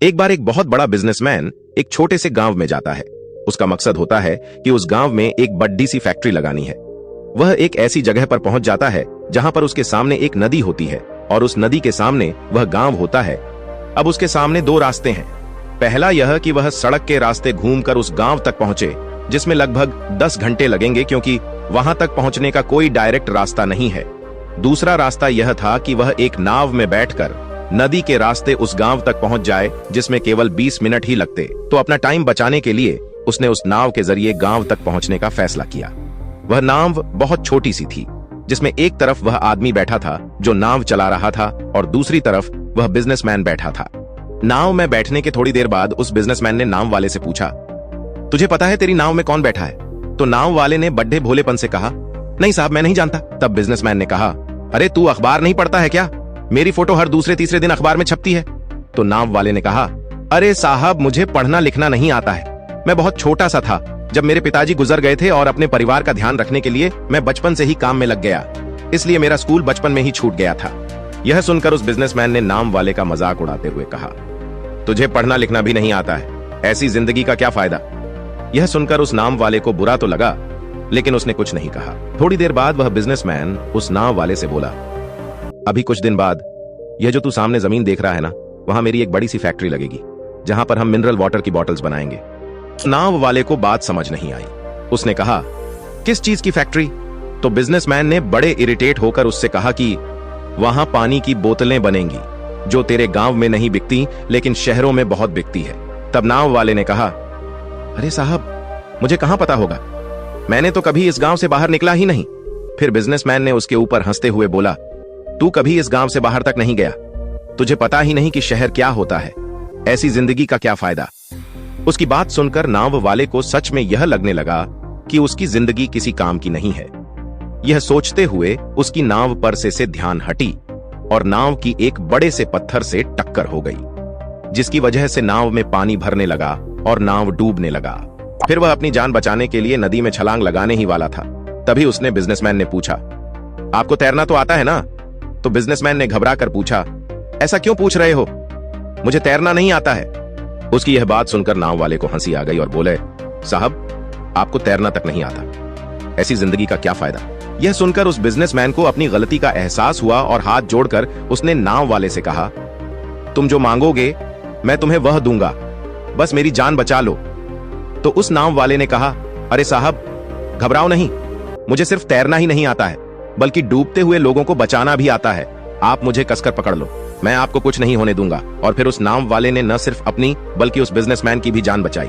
एक बार एक बहुत बड़ा बिजनेसमैन एक छोटे से गांव में जाता है। उसका मकसद होता है कि उस गांव में एक बड़ी सी फैक्ट्री लगानी है। वह एक ऐसी जगह पर पहुंच जाता है जहां पर उसके सामने एक नदी होती है और उस नदी के सामने वह गांव होता है। अब उसके सामने दो रास्ते हैं। पहला यह कि वह सड़क के रास्ते घूमकर उस गांव तक पहुंचे, जिसमें लगभग 10 घंटे लगेंगे क्योंकि वहां तक पहुंचने का कोई डायरेक्ट रास्ता नहीं है। दूसरा रास्ता यह था कि वह एक नाव में बैठकर नदी के रास्ते उस गांव तक पहुंच जाए, जिसमें केवल 20 मिनट ही लगते। तो अपना टाइम बचाने के लिए उसने उस नाव के जरिए गांव तक पहुंचने का फैसला किया। वह नाव बहुत छोटी सी थी, जिसमें एक तरफ वह आदमी बैठा था जो नाव चला रहा था और दूसरी तरफ वह बिजनेसमैन बैठा था। नाव में बैठने के थोड़ी देर बाद उस बिजनेसमैन ने नाव वाले से पूछा, तुझे पता है तेरी नाव में कौन बैठा है? तो नाव वाले ने बड्ढे भोलेपन से कहा, नहीं साहब, मैं नहीं जानता। तब बिजनेसमैन ने कहा, अरे तू अखबार नहीं पढ़ता है क्या? मेरी फोटो हर दूसरे तीसरे दिन अखबार में छपती है। तो नाव वाले ने कहा, अरे साहब, मुझे पढ़ना लिखना नहीं आता है। मैं बहुत छोटा सा था जब मेरे पिताजी गुजर गए थे और अपने परिवार का ध्यान रखने के लिए मैं बचपन से ही काम में लग गया, इसलिए मेरा स्कूल बचपन में ही छूट गया था। यह सुनकर उस बिजनेसमैन ने नाव वाले का मजाक उड़ाते हुए कहा, तुझे पढ़ना लिखना भी नहीं आता है, ऐसी जिंदगी का क्या फायदा? यह सुनकर उस नाव वाले को बुरा तो लगा, लेकिन उसने कुछ नहीं कहा। थोड़ी देर बाद वह बिजनेसमैन उस नाव वाले से बोला, अभी कुछ दिन बाद यह जो तू सामने जमीन देख रहा है ना, वहां मेरी एक बड़ी सी फैक्ट्री लगेगी जहां पर हम मिनरल वाटर की बॉटल्स बनाएंगे। नाव वाले को बात समझ नहीं आई। उसने कहा, किस चीज की फैक्ट्री? तो बिजनेसमैन ने बड़े इरिटेट होकर उससे कहा कि वहां पानी की बोतलें बनेंगी जो तेरे गांव में नहीं बिकती लेकिन शहरों में बहुत बिकती है। तब नाव वाले ने कहा, अरे साहब, मुझे कहां पता होगा, मैंने तो कभी इस गांव से बाहर निकला ही नहीं। फिर बिजनेसमैन ने उसके ऊपर हंसते हुए बोला, तू कभी इस गांव से बाहर तक नहीं गया, तुझे पता ही नहीं कि शहर क्या होता है, ऐसी जिंदगी का क्या फायदा? उसकी बात सुनकर नाव वाले को सच में यह लगने लगा कि उसकी जिंदगी किसी काम की नहीं है। यह सोचते हुए उसकी नाव पर से ध्यान हटी और नाव की एक बड़े से पत्थर से टक्कर हो गई, जिसकी वजह से नाव में पानी भरने लगा और नाव डूबने लगा। फिर वह अपनी जान बचाने के लिए नदी में छलांग लगाने ही वाला था। तभी उसने बिजनेसमैन ने पूछा, आपको तैरना तो आता है ना? तो बिजनेसमैन ने घबरा कर पूछा, ऐसा क्यों पूछ रहे हो? मुझे तैरना नहीं आता है। उसकी यह बात सुनकर नाव वाले को हंसी आ गई और बोले, साहब, आपको तैरना तक नहीं आता, ऐसी जिंदगी का क्या फायदा? यह सुनकर उस बिजनेसमैन को अपनी गलती का एहसास हुआ और हाथ जोड़कर उसने नाव वाले से कहा, तुम जो मांगोगे मैं तुम्हें वह दूंगा, बस मेरी जान बचा लो। तो उस नाव वाले ने कहा, अरे साहब, घबराओ नहीं, मुझे सिर्फ तैरना ही नहीं आता है बल्कि डूबते हुए लोगों को बचाना भी आता है। आप मुझे कसकर पकड़ लो, मैं आपको कुछ नहीं होने दूंगा। और फिर उस नाव वाले ने न सिर्फ अपनी बल्कि उस बिजनेसमैन की भी जान बचाई।